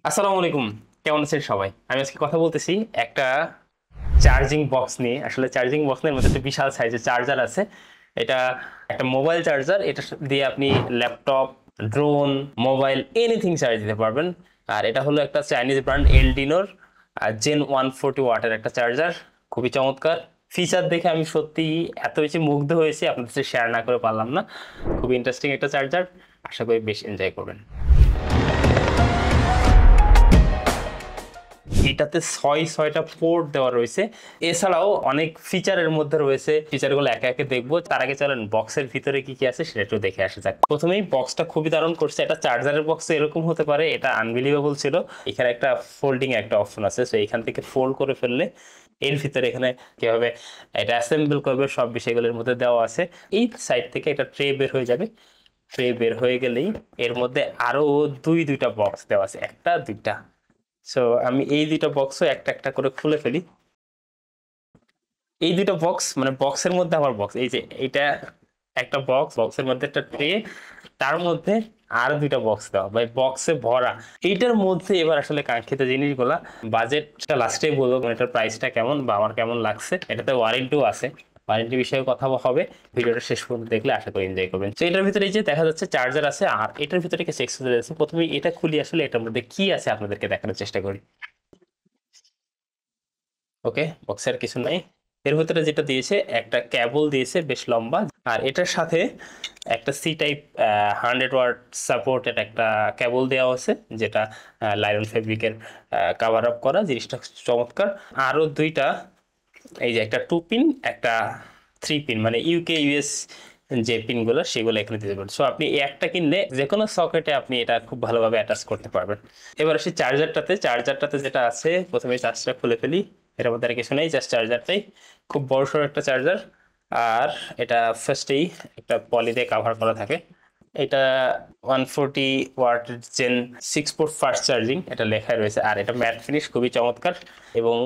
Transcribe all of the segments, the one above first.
আসসালামু আলাইকুম। কেমন আছেন সবাই? আমি আজকে কথা বলতেছি একটা চার্জিং বক্স নিয়ে। আসলে চার্জিং বক্সের মধ্যে একটা বিশাল সাইজের চার্জার আছে। এটা একটা মোবাইল চার্জার। এটা দিয়ে আপনি laptop, drone, mobile anything charge দিতে পারবেন। আর এটা হলো একটা চাইনিজ ব্র্যান্ড এলডিনোর জেন 140 ওয়াটের একটা চার্জার। খুবই চমৎকার ফিচার দেখে আমি সত্যি এত বেশি মুগ্ধ হয়েছি, আপনাদের সাথে শেয়ার না করে পারলাম না। খুবই ইন্টারেস্টিং একটা চার্জার, আশা করি বেশ এনজয় করবেন। এটাতে ছয়টা পোর্ট দেওয়া রয়েছে। এছাড়াও অনেক ফিচারের মধ্যে রয়েছে, ফিচারগুলো একে একে দেখবো। তার আগে চলেন বক্সের ভিতরে কি কি আছে সেটা একটু দেখে আসা যাক। প্রথমেই বক্সটা খুবই দারুণ করছে। এটা চার্জারের বক্স এরকম হতে পারে, এটা আনবিলিভেবল ছিল। এখানে একটা ফোল্ডিং একটা অপশন আছে, তো এখান থেকে ফোল্ড করে ফেললে এর ভিতরে এখানে কিভাবে এটা অ্যাসেম্বল করবে সব বিষয়গুলোর মধ্যে দেওয়া আছে। এই সাইড থেকে একটা ট্রে বের হয়ে যাবে। ট্রে বের হয়ে গেলেই এর মধ্যে আরো দুইটা বক্স দেওয়া আছে, একটা দুইটা। সো আমি এই দুইটা বক্সও একটা একটা করে খুলে ফেলি। এই দুইটা বক্স মানে বক্সের মধ্যে আমার বক্স, এই যে এটা একটা বক্স, বক্সের মধ্যে একটা ট্রে, তার মধ্যে আর দুইটা বক্স দেওয়া ভাই, বক্সে ভরা। এইটার মধ্যে এবার আসলে কাঙ্ক্ষিত জিনিসগুলা, বাজেটটা লাস্টেই বলবো, মানে এটার প্রাইসটা কেমন বা আমার কেমন লাগছে। এটাতে ওয়ারেন্টিও আছে, ওয়ারেন্টি বিষয়ে কথা হবে। ভিডিওটা শেষ পর্যন্ত দেখলে আশা করি এনজয় করবেন। তো এটার ভিতরে এই যে দেখা যাচ্ছে চার্জার আছে, আর এটার ভিতরে কিছু এক্সেসরিজ আছে। প্রথমে এটা খুলি, আসলে এটার মধ্যে কি আছে আপনাদেরকে দেখানোর চেষ্টা করি। ওকে, বক্সের কিছু নাই। এর ভিতরে যেটা দিয়েছে একটা কেবল দিয়েছে বেশ লম্বা, আর এটার সাথে একটা সি টাইপ 100 ওয়াট সাপোর্টেড একটা কেবল দেওয়া আছে, যেটা লাইলন ফেব্রিকের কাভার আপ করা, জিনিসটা চমৎকার। আরো দুইটা, এই যে একটা 2 পিন, একটা 3 পিন, মানে ইউকে ইউএস যে পিনগুলো সেগুলো এখানে দিতে পারেন। সো আপনি এই একটা কিনলে যে কোনো সকেটে আপনি এটা খুব ভালোভাবে অ্যাটাচ করতে পারবেন। এবার আসি চার্জারটাতে যেটা আছে, প্রথমে চার্জটা খুলে ফেলি। এর মধ্যে আর কিছু নেই, জাস্ট চার্জারটাই। খুব বড়সড় একটা চার্জার। আর এটা ফার্স্টেই একটা পলি দিয়ে কাভার করা থাকে। এটা 140 watt Gen 6 port fast charging এটা লেখা রয়েছে। আর এটা ম্যাট ফিনিশ, খুবই চমৎকার। এবং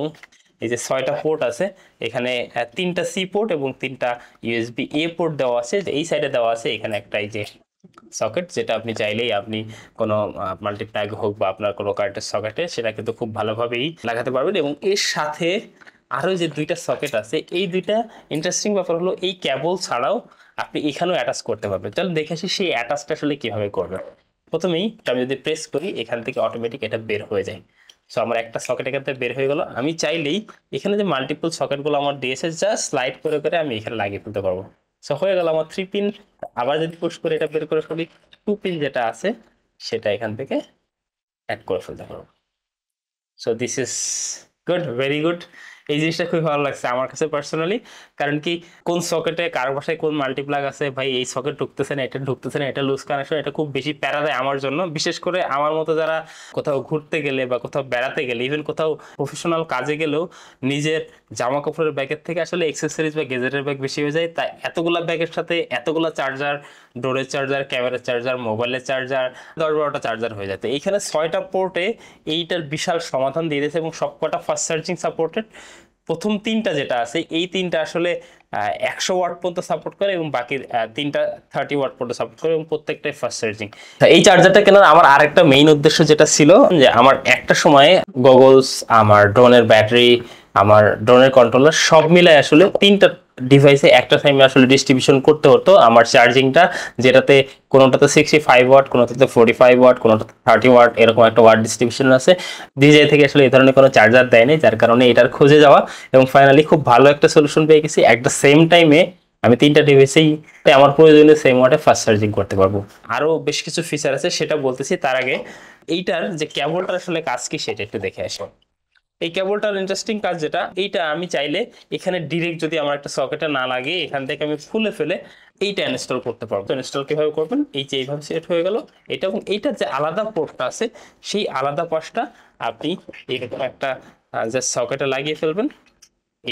এই যে 6টা পোর্ট আছে, এখানে 3টা সি পোর্ট এবং 3টা ইউএসবি এ পোর্ট দেওয়া আছে। এই সাইডে দেওয়া আছে এখানে একটা এই যে সকেট, যেটা আপনি চাইলেই আপনি কোনো মাল্টিপ্লাগ হোক বা আপনার কোনো কারেন্টের সকেটে সেটা কিন্তু খুব ভালোভাবেই লাগাতে পারবেন। এবং এর সাথে আরো যে দুইটা সকেট আছে, এই দুইটা ইন্টারেস্টিং ব্যাপার হলো এই কেবল ছাড়াও আপনি এখানেও অ্যাটাচ করতে পারবেন। তাহলে দেখে আসি সেই অ্যাটাচটা আসলে কিভাবে করবেন। প্রথমেই আমি যদি প্রেস করি, এখান থেকে অটোমেটিক এটা বের হয়ে যায়। সো আমার একটা সকেট এখান থেকে বের হয়ে গেল। আমি চাইলেই এখানে যে মাল্টিপল সকেটগুলো আমার দিয়েছে, জাস্ট স্লাইড করে করে আমি এখানে লাগিয়ে ফেলতে পারবো। সো হয়ে গেল আমার 3 পিন। আবার যদি পুশ করে এটা বের করে ফেলি, 2 পিন যেটা আছে সেটা এখান থেকে অ্যাড করে ফেলতে পারবো। So this is good, very good. এই জিনিসটা খুবই ভালো লাগছে আমার কাছে পার্সোনালি। কারণ কি, কোন সকেটে কার বাসায় কোন মাল্টিপ্লাগ আছে ভাই, এই সকেট ঢুকতেছে না, এটা ঢুকতেছে না, এটা লুজ কানেকশন, এটা খুব বেশি প্যারা দেয় আমার জন্য। বিশেষ করে আমার মতো যারা কোথাও ঘুরতে গেলে বা কোথাও বেড়াতে গেলে, ইভেন কোথাও প্রফেশনাল কাজে গেলেও নিজের জামা কাপড়ের ব্যাগের থেকে আসলে এক্সেসরিজ বা গেজেটের ব্যাগ বেশি হয়ে যায়। তাই এতগুলা ব্যাগের সাথে এতগুলা চার্জার, ডোরের চার্জার, ক্যামেরার চার্জার, মোবাইলের চার্জার, 10-12টা চার্জার হয়ে যায়। তো এইখানে 6টা পোর্টে এইটার বিশাল সমাধান দিয়ে দিয়েছে এবং সবকটা ফাস্ট চার্জিং সাপোর্টেড। প্রথম 3টা যেটা আছে, এই 3টা আসলে 100 ওয়াট পর্যন্ত সাপোর্ট করে এবং বাকি 3টা 30 ওয়াট পর্যন্ত সাপোর্ট করে এবং প্রত্যেকটাই ফাস্ট চার্জিং। এই চার্জারটা কেনার আমার আরেকটা মেইন উদ্দেশ্য যেটা ছিল, যে আমার একটা সময়ে গগলস, আমার ড্রোনের ব্যাটারি, আমার ড্রোনের কন্ট্রোলার সব মিলাই আসলে 3টা ডিভাইসে একটা টাইমে আসলে ডিস্ট্রিবিউশন করতে হতো আমার চার্জিংটা, যেটাতে কোনোটাতে 65 ওয়াট, কোনোটাতে 45 ওয়াট, কোনোটাতে 30 ওয়াট, এরকম একটা ওয়াট ডিস্ট্রিবিউশন আছে। ডিজাই থেকে আসলে এই ধরনের কোনো চার্জার দেয়নি, যার কারণে এটার খুঁজে যাওয়া এবং ফাইনালি খুব ভালো একটা সলিউশন পেয়ে গেছি। একটা সেম টাইমে আমি 3টা ডিভাইসেই আমার প্রয়োজনীয় সেম ওয়াটে ফাস্ট চার্জিং করতে পারবো। আরো বেশ কিছু ফিচার আছে, সেটা বলতেছি। তার আগে এইটার যে কেবলটার আসলে কাজ কি সেটা একটু দেখে আসি। এই কেবলটার ইন্টারেস্টিং কাজ যেটা, এইটা আমি চাইলে এখানে ডিরেক্ট যদি আমার একটা সকেটে না লাগে, এখান থেকে আমি খুলে ফেলে এইটা ইনস্টল করতে পারবো। ইনস্টল কিভাবে করবেন, এই যে এইভাবে সেট হয়ে গেল এটা, এবং এইটার যে আলাদা পোর্টটা আছে সেই আলাদা পাশটা আপনি এরকম একটা জাস্ট সকেটে লাগিয়ে ফেলবেন।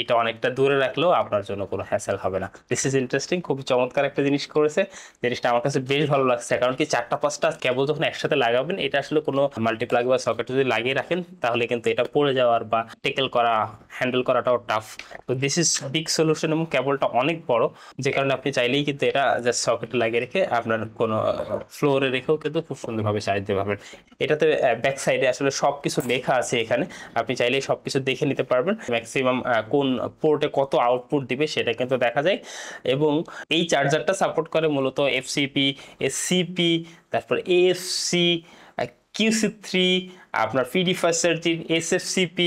এটা অনেকটা দূরে রাখলেও আপনার জন্য কোনো হ্যাসেল হবে না। দিস ইজ ইন্টারেস্টিং, খুবই চমৎকার একটা জিনিস করেছে। জিনিসটা আমার কাছে বেশ ভালো লাগছে, কারণ কি 4টা-5টা কেবল যখন একসাথে লাগাবেন, এটা আসলে কোনো মাল্টিপ্লাগ বা সকেট যদি লাগিয়ে রাখেন তাহলে কিন্তু এটা পড়ে যাওয়ার বা টেকেল করা, হ্যান্ডেল করাটাও টাফ। তো দিস ইজ বিগ সলিউশন, এবং কেবলটা অনেক বড়, যে কারণে আপনি চাইলেই কিন্তু এটা জাস্ট সকেটে লাগিয়ে রেখে আপনার কোনো ফ্লোরে রেখেও কিন্তু খুব সুন্দরভাবে চার্জ দিতে পারবেন। এটাতে ব্যাক সাইডে আসলে সব কিছু লেখা আছে, এখানে আপনি চাইলেই সব কিছু দেখে নিতে পারবেন। ম্যাক্সিমাম কোন পোর্টে কত আউটপুট দিবে সেটা কিন্তু দেখা যায়। এবং এই চার্জারটা সাপোর্ট করে মূলত FCP, SCP, তারপর AFC, QC3, আপনার PD ফাস্ট চার্জিং, SFCP,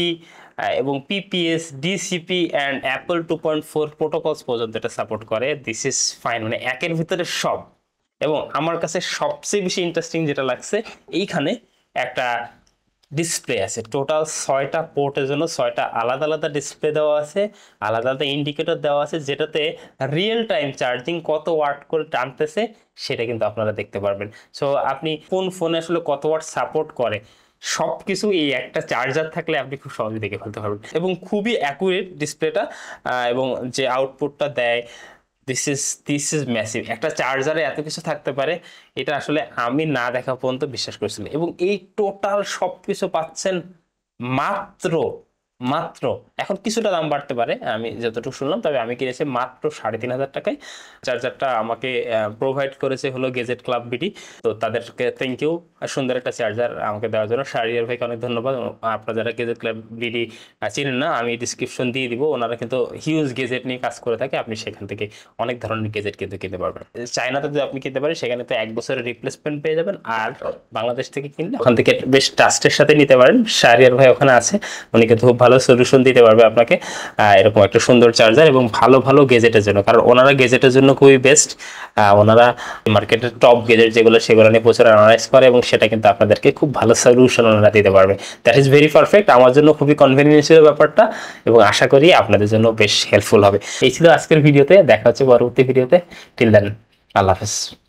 এবং PPS, DCP and Apple 2.4 protocols পর্যন্ত এটা সাপোর্ট করে। দিস ইজ ফাইন, মানে একের ভিতরে সব। এবং আমার কাছে সবচেয়ে বেশি ইন্টারেস্টিং যেটা লাগছে, এইখানে একটা ডিসপ্লে আছে। টোটাল 6টা পোর্টের জন্য 6টা আলাদা আলাদা ডিসপ্লে দেওয়া আছে, আলাদা আলাদা ইন্ডিকেটর দেওয়া আছে, যেটাতে রিয়েল টাইম চার্জিং কত ওয়াট করে টানতেছে সেটা কিন্তু আপনারা দেখতে পারবেন। সো আপনি কোন ফোনে আসলে কত ওয়াট সাপোর্ট করে সব কিছু এই একটা চার্জার থাকলে আপনি খুব সহজে দেখে ফেলতে পারবেন। এবং খুবই অ্যাকুরেট ডিসপ্লেটা, এবং যে আউটপুটটা দেয়, দিস ইজ ম্যাসিভ। একটা চার্জারে এত কিছু থাকতে পারে, এটা আসলে আমি না দেখা পর্যন্ত বিশ্বাস করেছিলাম। এবং এই টোটাল সব কিছু পাচ্ছেন মাত্র মাত্র এখন কিছুটা দাম বাড়তে পারে আমি যতটুকু শুনলাম, তবে আমি কিনেছি মাত্র 3,500 টাকায়। চার্জারটা আমাকে প্রোভাইড করেছে হলো গেজেট ক্লাব বিডি, তো তাদেরকে থ্যাংক ইউ, সুন্দর একটা চার্জার আমাকে দেওয়ার জন্য। শাহরিয়ার ভাইকে অনেক ধন্যবাদ। আপনারা যারা গেজেট ক্লাব বিডি চিনেন না, আমি ডিসক্রিপশন দিয়ে দিব, ওনারা কিন্তু হিউজ গেজেট নিয়ে কাজ করে থাকে, আপনি সেখান থেকে অনেক ধরনের গেজেট কিন্তু কিনতে পারবেন। চায়নাতে যদি আপনি কিনতে পারেন সেখানে তো 1 বছরের রিপ্লেসমেন্ট পেয়ে যাবেন, আর বাংলাদেশ থেকে কিনলে ওখান থেকে বেশ ট্রাস্টের সাথে নিতে পারেন। শাহরিয়ার ভাই ওখানে আছে, উনি কিন্তু খুব ভালো সলিউশন দিতে পারবে আপনাকে, এরকম একটা সুন্দর চার্জার এবং ভালো ভালো গেজেটের জন্য, কারণ ওনারা গেজেটের জন্য খুবই বেস্ট। ওনারা মার্কেটের টপ গেজেট যেগুলো সেগুলো নিয়ে প্রচুর অ্যানালাইজ করে, এবং সেটা কিন্তু আপনাদেরকে খুব ভালো সলিউশন ওনারা দিতে পারবে। দ্যাট ইজ ভেরি পারফেক্ট, আমার জন্য খুবই কনভিনিয়েন্সিয়াল ব্যাপারটা, এবং আশা করি আপনাদের জন্য বেশ হেল্পফুল হবে। এই ছিল আজকের ভিডিওতে, দেখা হচ্ছে পরবর্তী ভিডিওতে। টিল দেন, আল্লাহ হাফেজ।